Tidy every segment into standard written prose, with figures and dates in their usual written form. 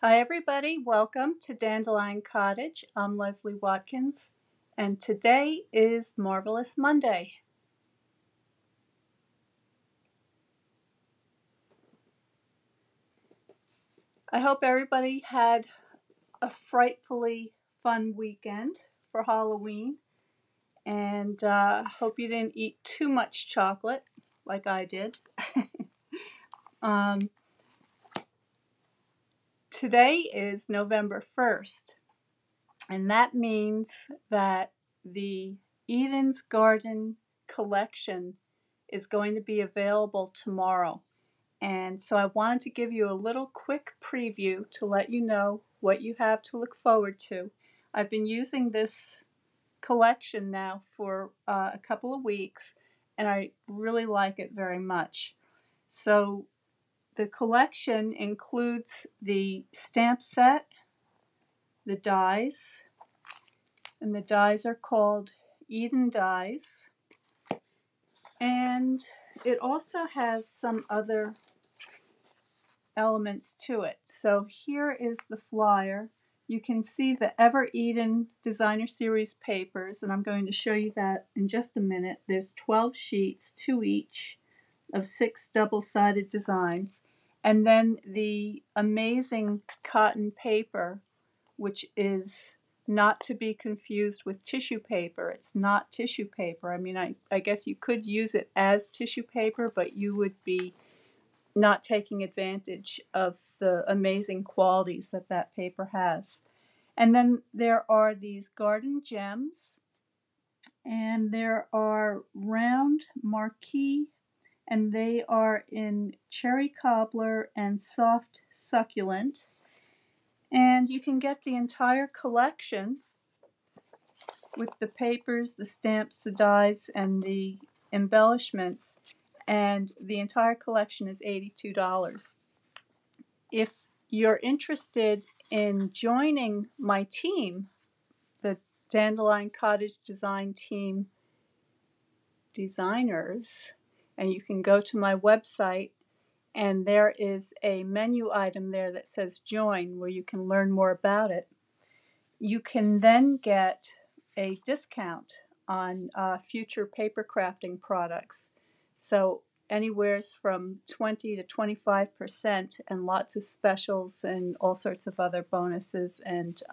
Hi everybody, welcome to Dandelion Cottage. I'm Leslie Watkins, and today is Marvelous Monday. I hope everybody had a frightfully fun weekend for Halloween, and hope you didn't eat too much chocolate like I did. Today is November 1st, and that means that the Eden's Garden collection is going to be available tomorrow. And so I wanted to give you a little quick preview to let you know what you have to look forward to. I've been using this collection now for a couple of weeks, and I really like it very much. So the collection includes the stamp set, the dies, and the dies are called Eden dies. And it also has some other elements to it. So here is the flyer. You can see the Ever Eden Designer Series papers, and I'm going to show you that in just a minute. There's 12 sheets, 2 each, of 6 double-sided designs. And then the amazing cotton paper, which is not to be confused with tissue paper. It's not tissue paper. I mean, I guess you could use it as tissue paper, but you would be not taking advantage of the amazing qualities that that paper has. And then there are these garden gems, and there are round marquee, and they are in cherry cobbler and soft succulent. And you can get the entire collection with the papers, the stamps, the dies, and the embellishments, and the entire collection is $82. If you're interested in joining my team, the Dandelion Cottage Design Team designers, and you can go to my website, and there is a menu item there that says join, where you can learn more about it. You can then get a discount on future paper crafting products. So anywhere from 20 to 25%, and lots of specials and all sorts of other bonuses and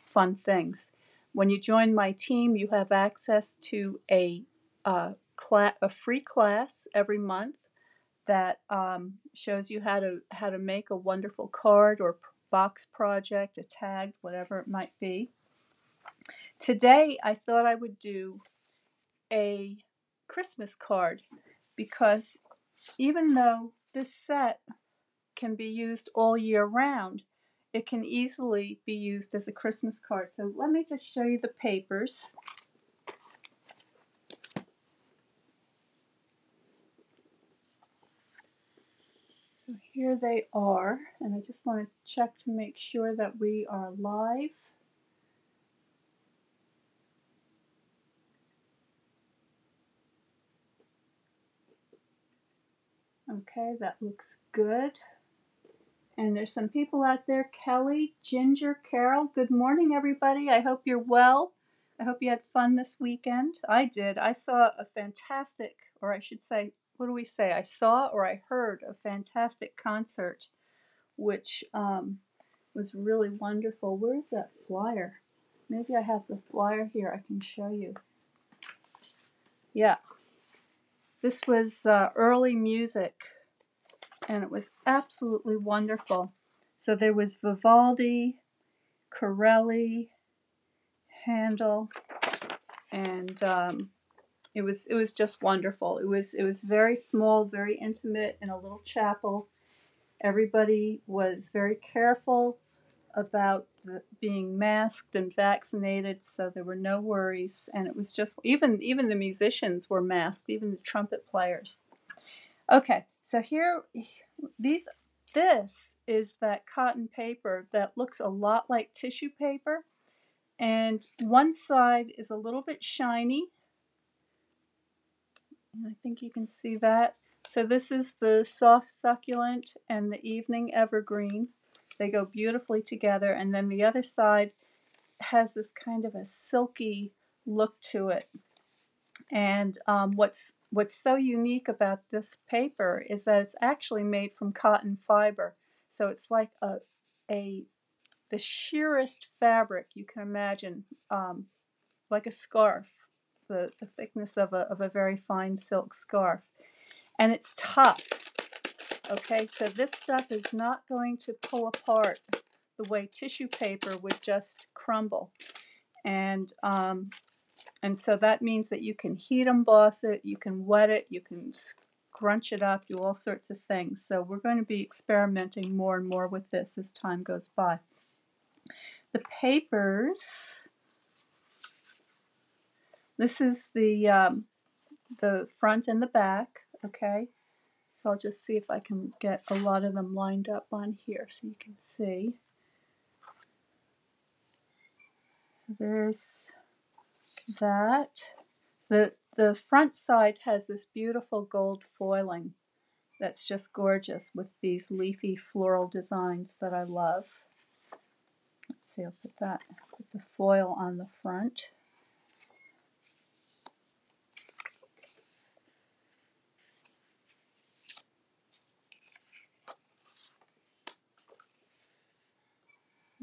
fun things. When you join my team, you have access to a free class every month that shows you how to make a wonderful card or box project, a tag, whatever it might be. Today I thought I would do a Christmas card, because even though this set can be used all year round, it can easily be used as a Christmas card. So let me just show you the papers. So here they are, and I just want to check to make sure that we are live. Okay, that looks good. And there's some people out there. Kelly, Ginger, Carol, good morning, everybody. I hope you're well. I hope you had fun this weekend. I did. I saw a fantastic, or I should say, what do we say? I saw or I heard a fantastic concert, which was really wonderful. Where's that flyer? Maybe I have the flyer here. I can show you. Yeah. This was early music, and it was absolutely wonderful. So there was Vivaldi, Corelli, Handel, and it was just wonderful. It was very small, very intimate, in a little chapel. Everybody was very careful about being masked and vaccinated, so there were no worries. And it was just, even the musicians were masked, even the trumpet players. Okay, so here, this is that cotton paper that looks a lot like tissue paper, and one side is a little bit shiny, and I think you can see that. So this is the soft succulent and the evening evergreen. They go beautifully together, and then the other side has this kind of a silky look to it. And what's so unique about this paper is that it's actually made from cotton fiber. So it's like the sheerest fabric you can imagine, like a scarf, the thickness of a very fine silk scarf. And it's tough. Okay, so this stuff is not going to pull apart the way tissue paper would just crumble. And so that means that you can heat emboss it, you can wet it, you can scrunch it up, do all sorts of things. So we're going to be experimenting more and more with this as time goes by. The papers, this is the front and the back, okay? So I'll just see if I can get a lot of them lined up on here so you can see. So there's that. The front side has this beautiful gold foiling that's just gorgeous with these leafy floral designs that I love. Let's see, I'll put the foil on the front.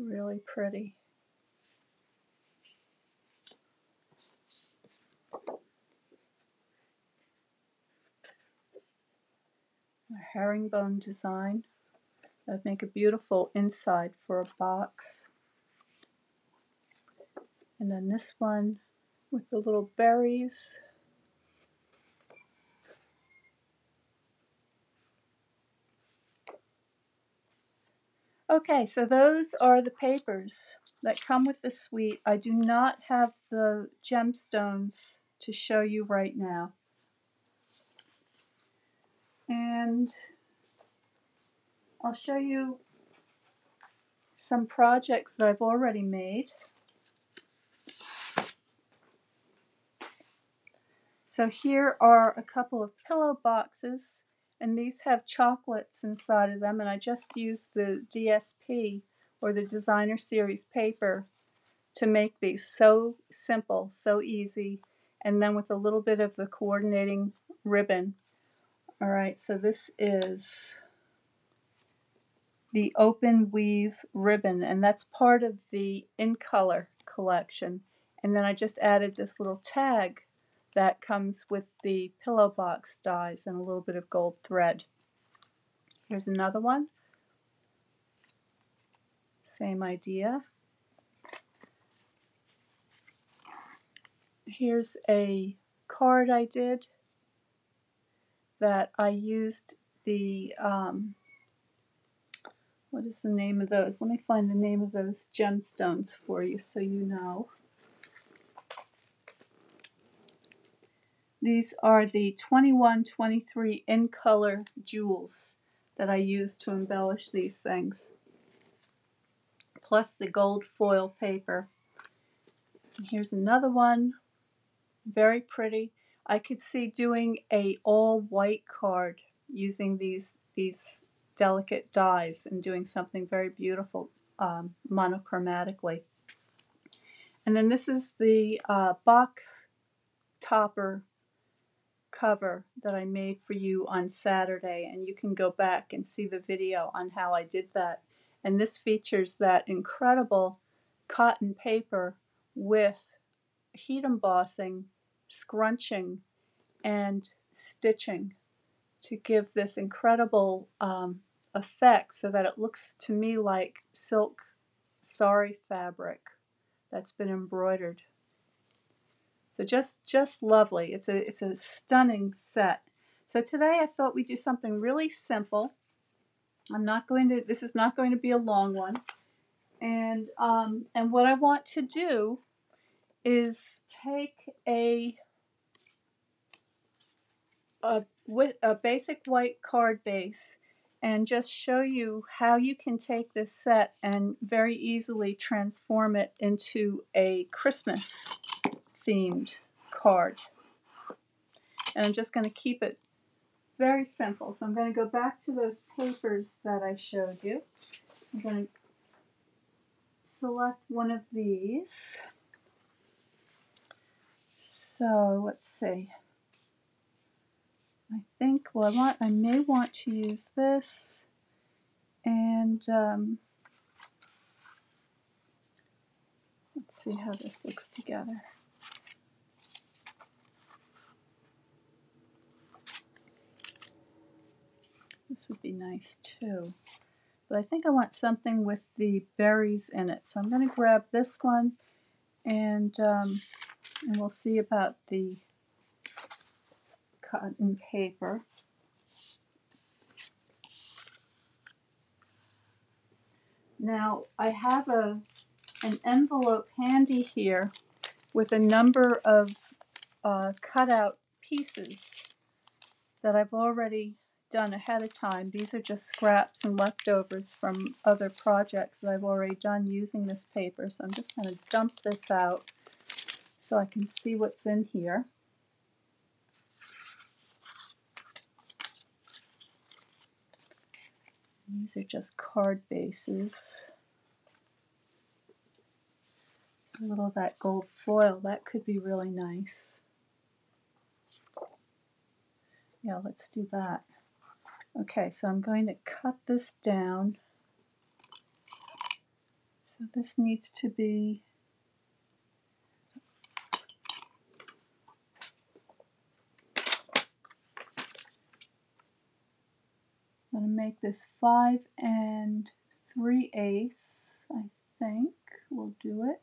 Really pretty. A herringbone design. That'd make a beautiful inside for a box. And then this one with the little berries. Okay, so those are the papers that come with the suite. I do not have the gemstones to show you right now. And I'll show you some projects that I've already made. So here are a couple of pillow boxes, and these have chocolates inside of them, and I just used the DSP, or the Designer Series paper, to make these. So simple, so easy, and then with a little bit of the coordinating ribbon. All right, so this is the open weave ribbon, and that's part of the In Color collection. And then I just added this little tag that comes with the pillow box dies and a little bit of gold thread. Here's another one. Same idea. Here's a card I did that I used the, what is the name of those? Let me find the name of those gemstones for you so you know. These are the 2123 In Color jewels that I used to embellish these things, plus the gold foil paper. And here's another one, very pretty. I could see doing a all white card using these delicate dyes and doing something very beautiful monochromatically. And then this is the box topper cover that I made for you on Saturday, and you can go back and see the video on how I did that. And this features that incredible cotton paper with heat embossing, scrunching, and stitching to give this incredible effect so that it looks to me like silk sari fabric that's been embroidered. So just lovely. It's a stunning set. So today I thought we'd do something really simple. This is not going to be a long one. And what I want to do is take a basic white card base and just show you how you can take this set and very easily transform it into a Christmas themed card. And I'm just going to keep it very simple. So I'm going to go back to those papers that I showed you. I'm going to select one of these. So let's see. I think, well, I may want to use this, and let's see how this looks together. This would be nice too. But I think I want something with the berries in it. So I'm going to grab this one, and we'll see about the cotton paper. Now I have an envelope handy here with a number of cutout pieces that I've already done ahead of time. These are just scraps and leftovers from other projects that I've already done using this paper. So I'm just going to dump this out so I can see what's in here. These are just card bases. So a little of that gold foil, that could be really nice. Yeah, let's do that. Okay, so I'm going to cut this down. So this needs to be I'm going to make this 5 3/8. I think we'll do it.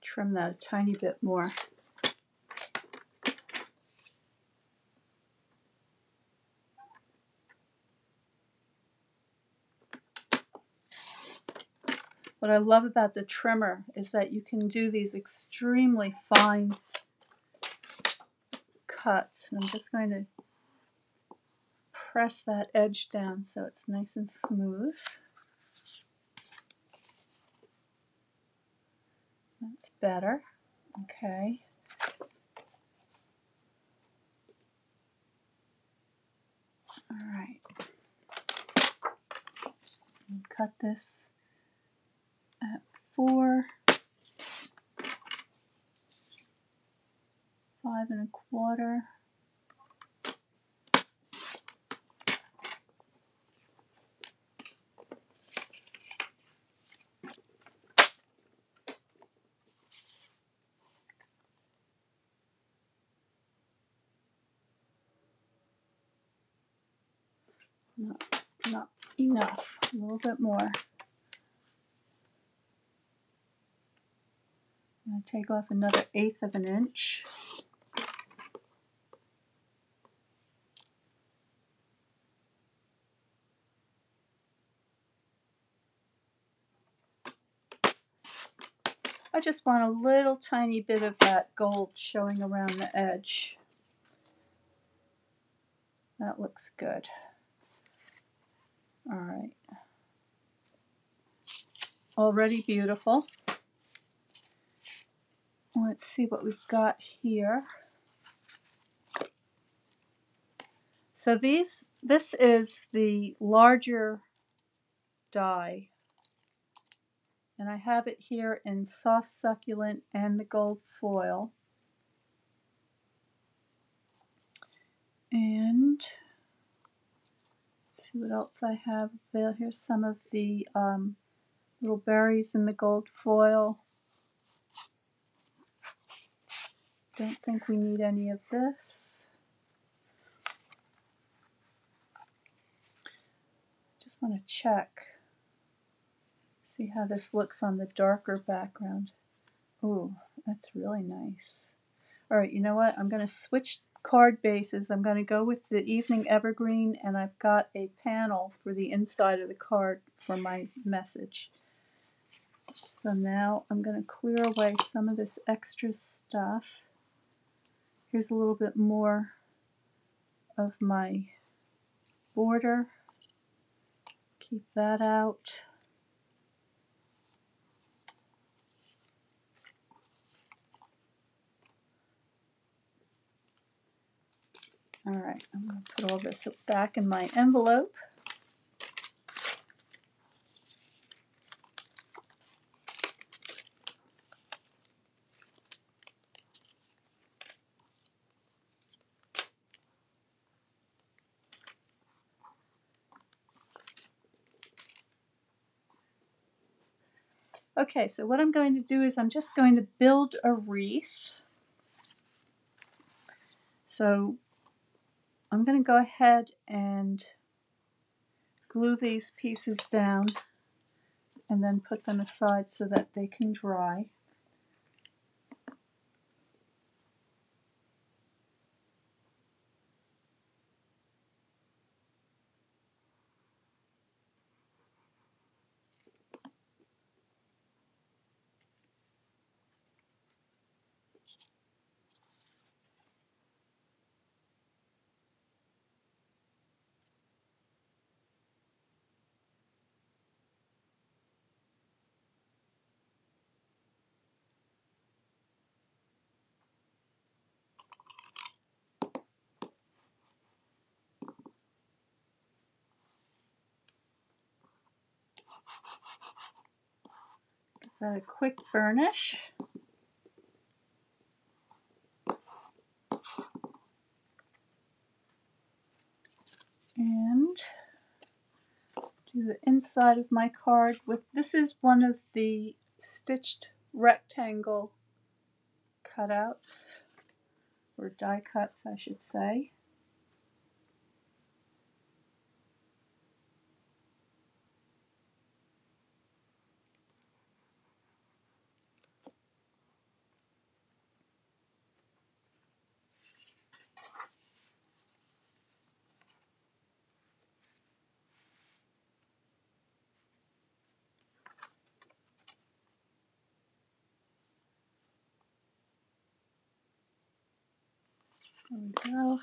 Trim that a tiny bit more. What I love about the trimmer is that you can do these extremely fine cuts. And I'm just going to press that edge down so it's nice and smooth. That's better. Okay. All right. Cut this at 4, 5 1/4. Not enough. A little bit more. I'm going to take off another 1/8 of an inch. I just want a little tiny bit of that gold showing around the edge. That looks good. All right. Already beautiful. Let's see what we've got here. So this is the larger die. And I have it here in soft succulent and the gold foil. And see what else I have there. Here's some of the little berries in the gold foil. Don't think we need any of this. Just want to check. See how this looks on the darker background. Ooh, that's really nice. All right, you know what? I'm going to switch card bases. I'm going to go with the Evening Evergreen, and I've got a panel for the inside of the card for my message. So now I'm going to clear away some of this extra stuff. Here's a little bit more of my border. Keep that out. All right, I'm going to put all this back in my envelope. Okay, so what I'm going to do is I'm just going to build a wreath. So I'm going to go ahead and glue these pieces down and then put them aside so that they can dry. Give that a quick burnish. And do the inside of my card with, this is one of the stitched rectangle cutouts, or die cuts I should say. There we go.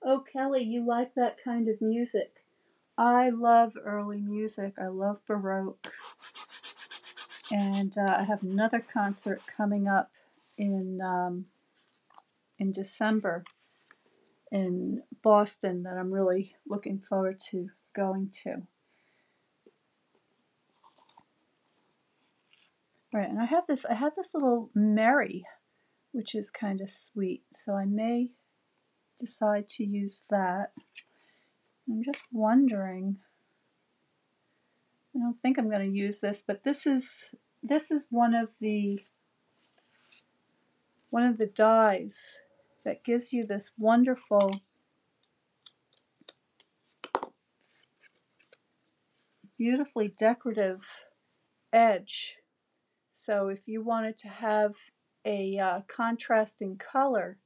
Oh, Kelly, you like that kind of music? I love early music. I love Baroque. And I have another concert coming up in December in Boston that I'm really looking forward to going to. Right, and I have this little Mary, which is kind of sweet, so I may decide to use that. I'm just wondering, I don't think I'm going to use this, but this is one of the dies that gives you this wonderful beautifully decorative edge. So if you wanted to have a contrasting color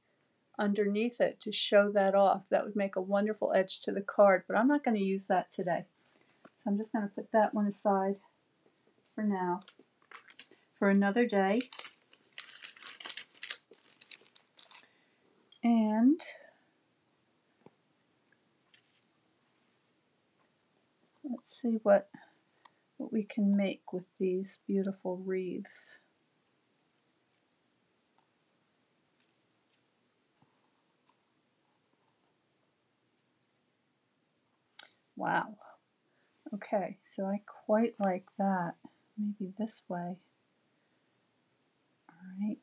underneath it to show that off, that would make a wonderful edge to the card, but I'm not going to use that today. So I'm just going to put that one aside for now, for another day. And let's see what we can make with these beautiful wreaths. Wow. Okay, so I quite like that. Maybe this way. All right.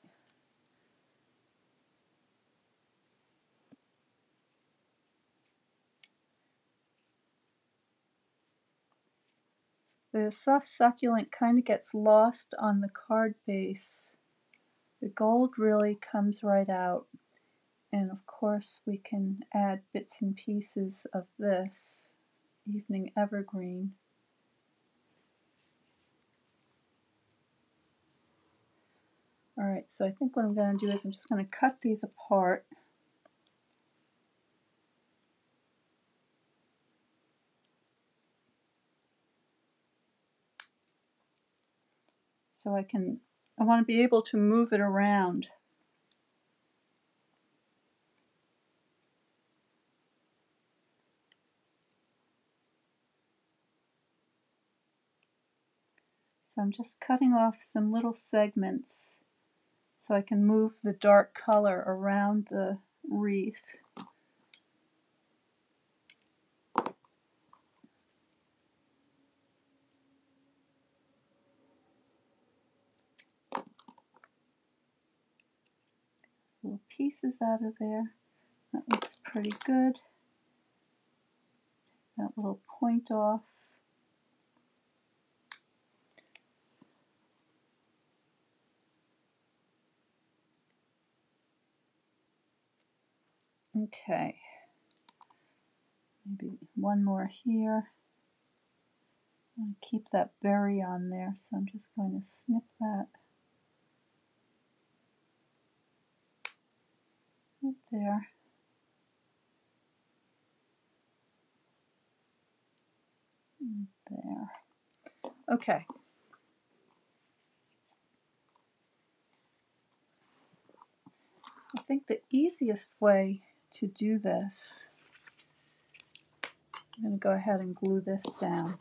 The soft succulent kind of gets lost on the card base. The gold really comes right out. And of course we can add bits and pieces of this evening evergreen. Alright, so I think what I'm going to do is I'm just going to cut these apart. so I want to be able to move it around. So I'm just cutting off some little segments so I can move the dark color around the wreath. Little pieces out of there. That looks pretty good. That little point off. Okay. Maybe one more here. I want to keep that berry on there, so I'm just going to snip that right there. And there. Okay. I think the easiest way to do this, I'm going to go ahead and glue this down.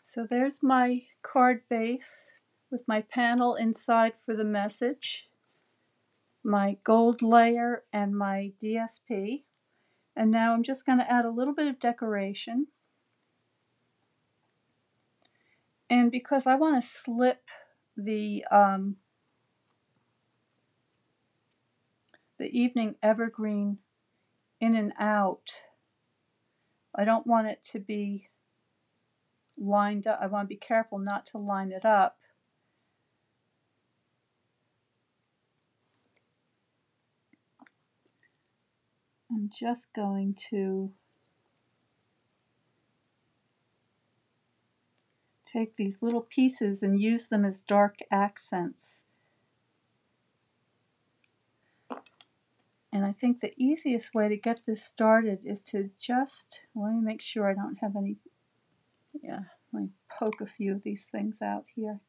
So there's my card base with my panel inside for the message, my gold layer, and my DSP. And now I'm just going to add a little bit of decoration. And because I want to slip the evening evergreen in and out, I don't want it to be lined up. I want to be careful not to line it up. I'm just going to take these little pieces and use them as dark accents. And I think the easiest way to get this started is to just, let me make sure I don't have any, yeah, let me poke a few of these things out here.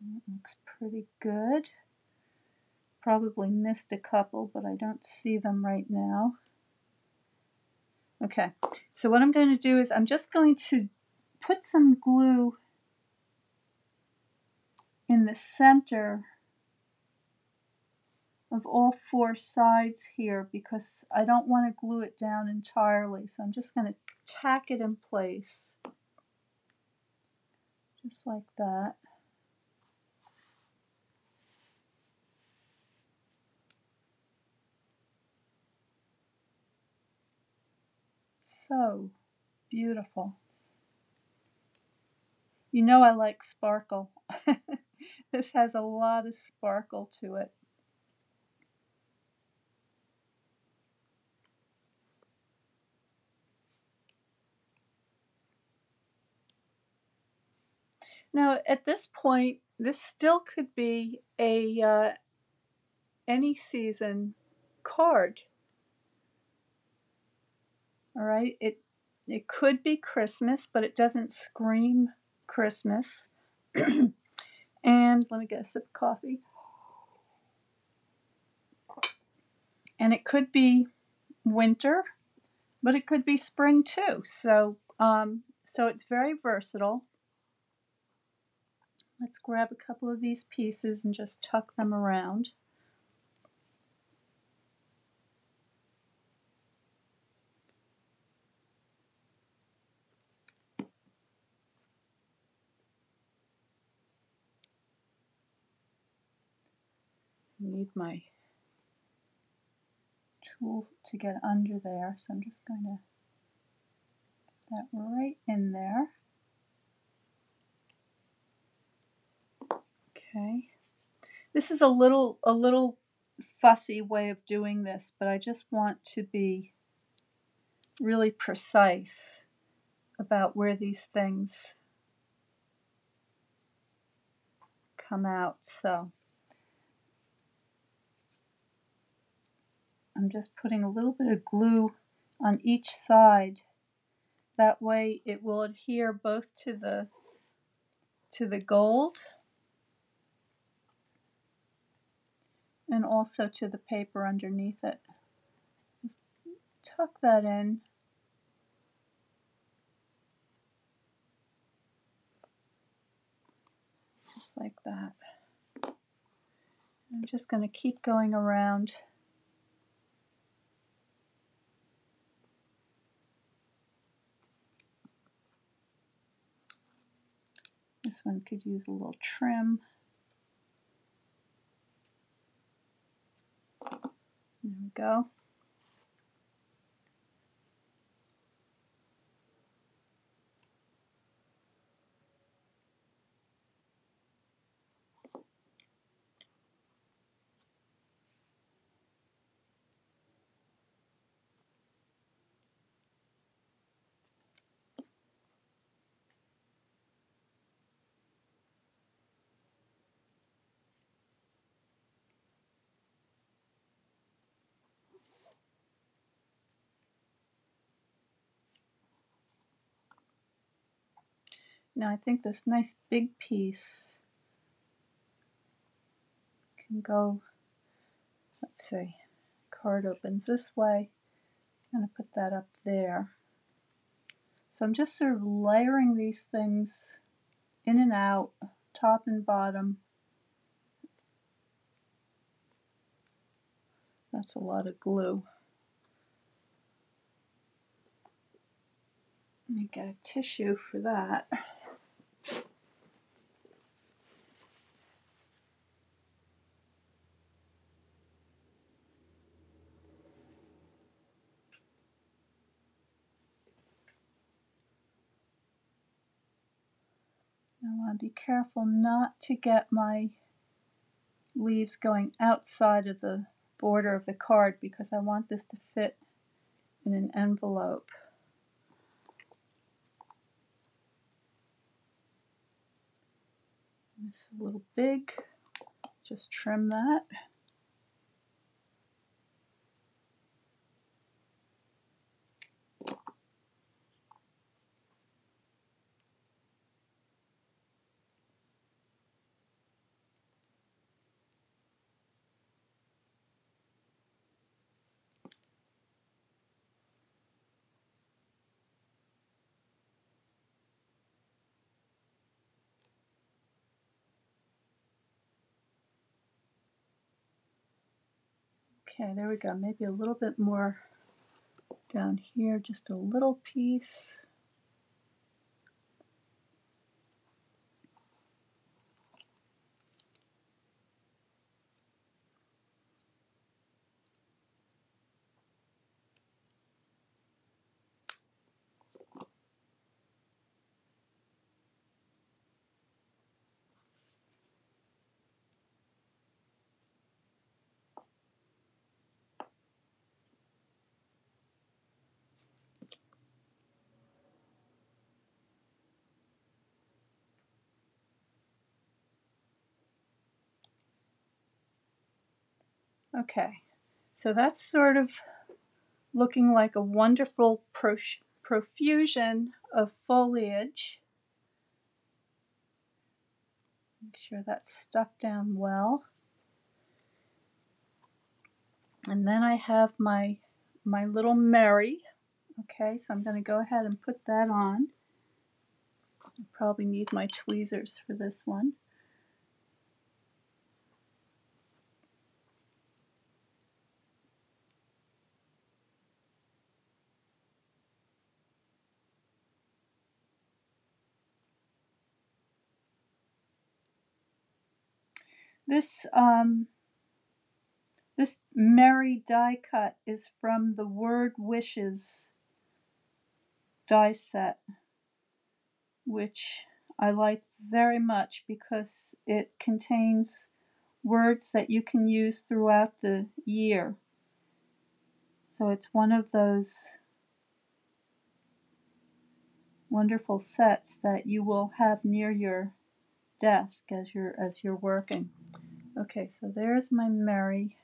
That looks pretty good. Probably missed a couple, but I don't see them right now. Okay, so what I'm going to do is I'm just going to put some glue in the center of all four sides here because I don't want to glue it down entirely. So I'm just going to tack it in place, just like that. So beautiful. You know I like sparkle. This has a lot of sparkle to it. Now at this point, this still could be a any season card. All right, it could be Christmas, but it doesn't scream Christmas. And let me get a sip of coffee. And it could be winter, but it could be spring too. So, so it's very versatile. Let's grab a couple of these pieces and just tuck them around. I need my tool to get under there, so I'm just going to put that right in there. Okay. This is a little fussy way of doing this, but I just want to be really precise about where these things come out. So I'm just putting a little bit of glue on each side. That way it will adhere both to the gold and also to the paper underneath it. Tuck that in. Just like that. I'm just going to keep going around. This one could use a little trim. There we go. Now I think this nice big piece can go, let's see, card opens this way. I'm going to put that up there. So I'm just sort of layering these things in and out, top and bottom. That's a lot of glue. Let me get a tissue for that. I want to be careful not to get my leaves going outside of the border of the card because I want this to fit in an envelope. It's a little big, just trim that. Okay, there we go. Maybe a little bit more down here, just a little piece. Okay, so that's sort of looking like a wonderful profusion of foliage. Make sure that's stuck down well. And then I have my little Mary. Okay, so I'm going to go ahead and put that on. I probably need my tweezers for this one. This this Merry die cut is from the Word Wishes die set, which I like very much because it contains words that you can use throughout the year. So it's one of those wonderful sets that you will have near your desk as you're working. Okay, so there's my Merry.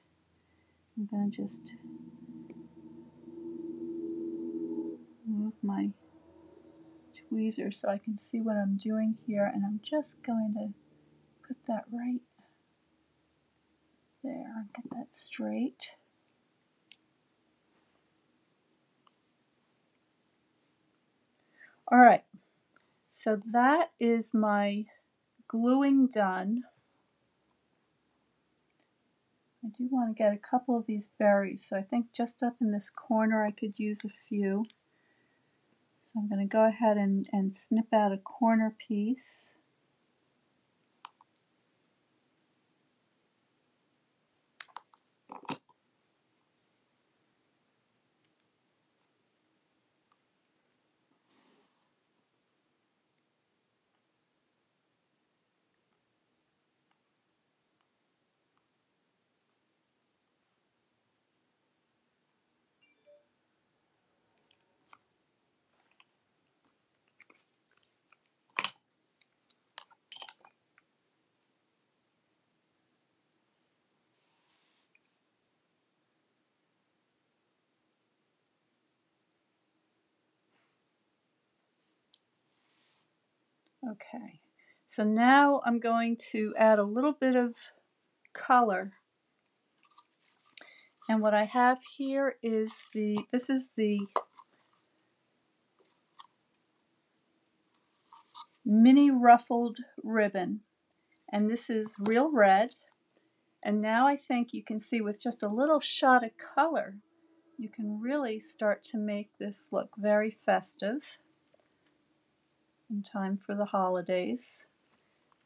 I'm going to just move my tweezer so I can see what I'm doing here, and I'm just going to put that right there and get that straight. All right, so that is my gluing done. I do want to get a couple of these berries, so I think just up in this corner I could use a few. So I'm going to go ahead and snip out a corner piece. Okay, so now I'm going to add a little bit of color. And what I have here is this is the mini ruffled ribbon. And this is real red. And now I think you can see with just a little shot of color, you can really start to make this look very festive in time for the holidays.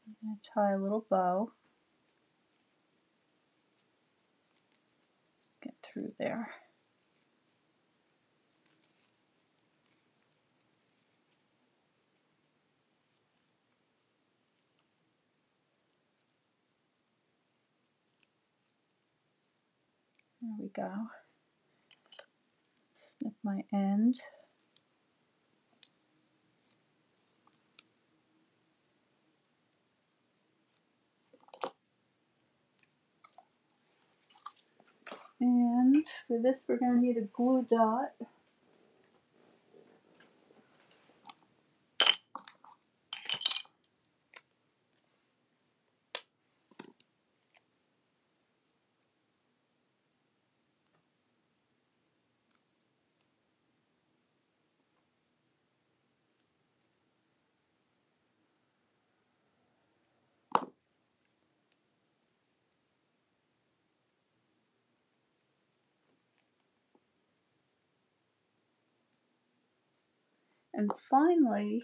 I'm going to tie a little bow. Get through there. There we go. Snip my end. And for this we're going to need a glue dot. And finally,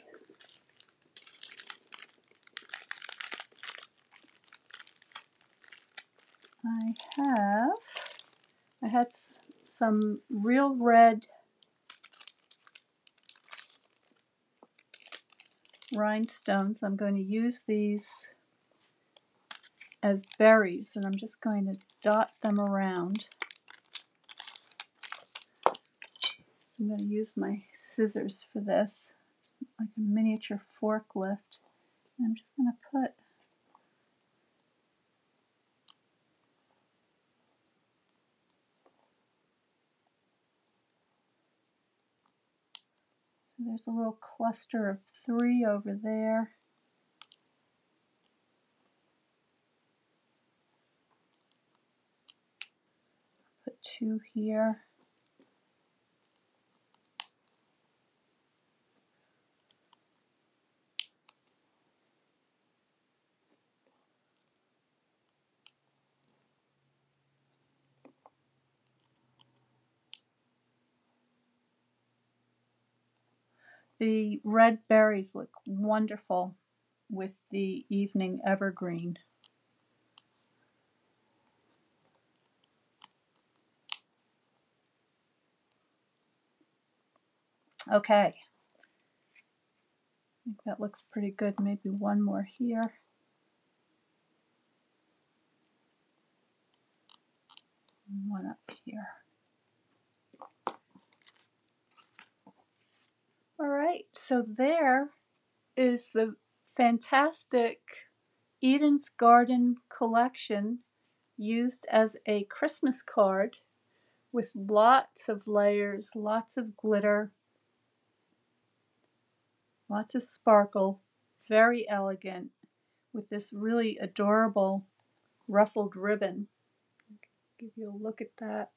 I had some real red rhinestones. I'm going to use these as berries, and I'm just going to dot them around. So I'm going to use my scissors for this, like a miniature forklift. And I'm just going to put there's a little cluster of 3 over there. Put 2 here. The red berries look wonderful with the evening evergreen. Okay, I think that looks pretty good. Maybe one more here. And one up here. All right, so there is the fantastic Eden's Garden collection used as a Christmas card with lots of layers, lots of glitter, lots of sparkle, very elegant, with this really adorable ruffled ribbon. Give you a look at that.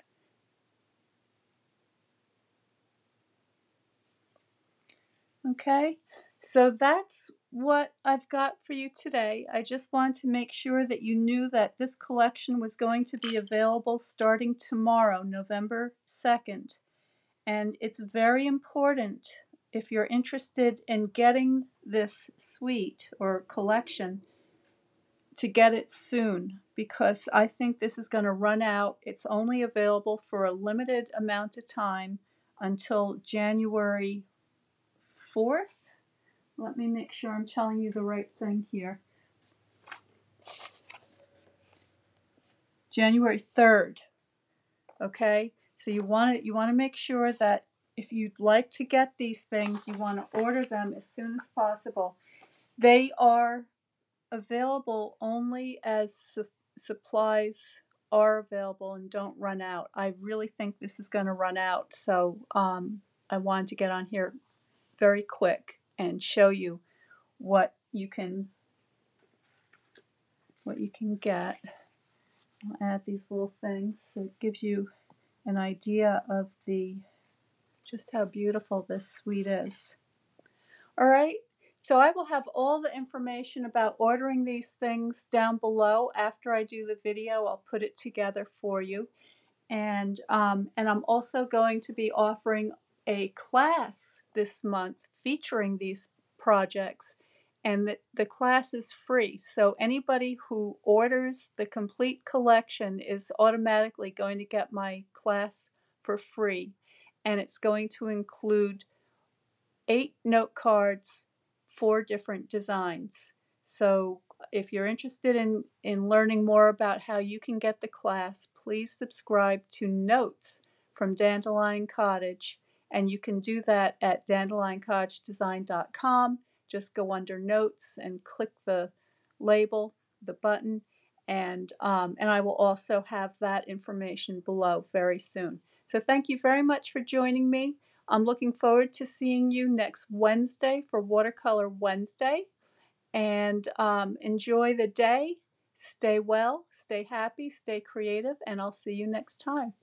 Okay, so that's what I've got for you today. I just wanted to make sure that you knew that this collection was going to be available starting tomorrow, November 2nd. And it's very important, if you're interested in getting this suite or collection, to get it soon, because I think this is going to run out. It's only available for a limited amount of time until January 4th. Let me make sure I'm telling you the right thing here. January 3rd. Okay? So you want to make sure that if you'd like to get these things, you want to order them as soon as possible. They are available only as supplies are available and don't run out. I really think this is going to run out, so I wanted to get on here very quick and show you what you can get. I'll add these little things so it gives you an idea of just how beautiful this suite is. All right, so I will have all the information about ordering these things down below. After I do the video, I'll put it together for you. And I'm also going to be offering a class this month featuring these projects, and the class is free. So anybody who orders the complete collection is automatically going to get my class for free. And it's going to include 8 note cards, 4 different designs. So if you're interested in learning more about how you can get the class, please subscribe to Notes from Dandelion Cottage, and you can do that at dandelioncottagedesign.com. Just go under Notes and click the label, the button, and I will also have that information below very soon. So thank you very much for joining me. I'm looking forward to seeing you next Wednesday for Watercolor Wednesday. And enjoy the day. Stay well, stay happy, stay creative, and I'll see you next time.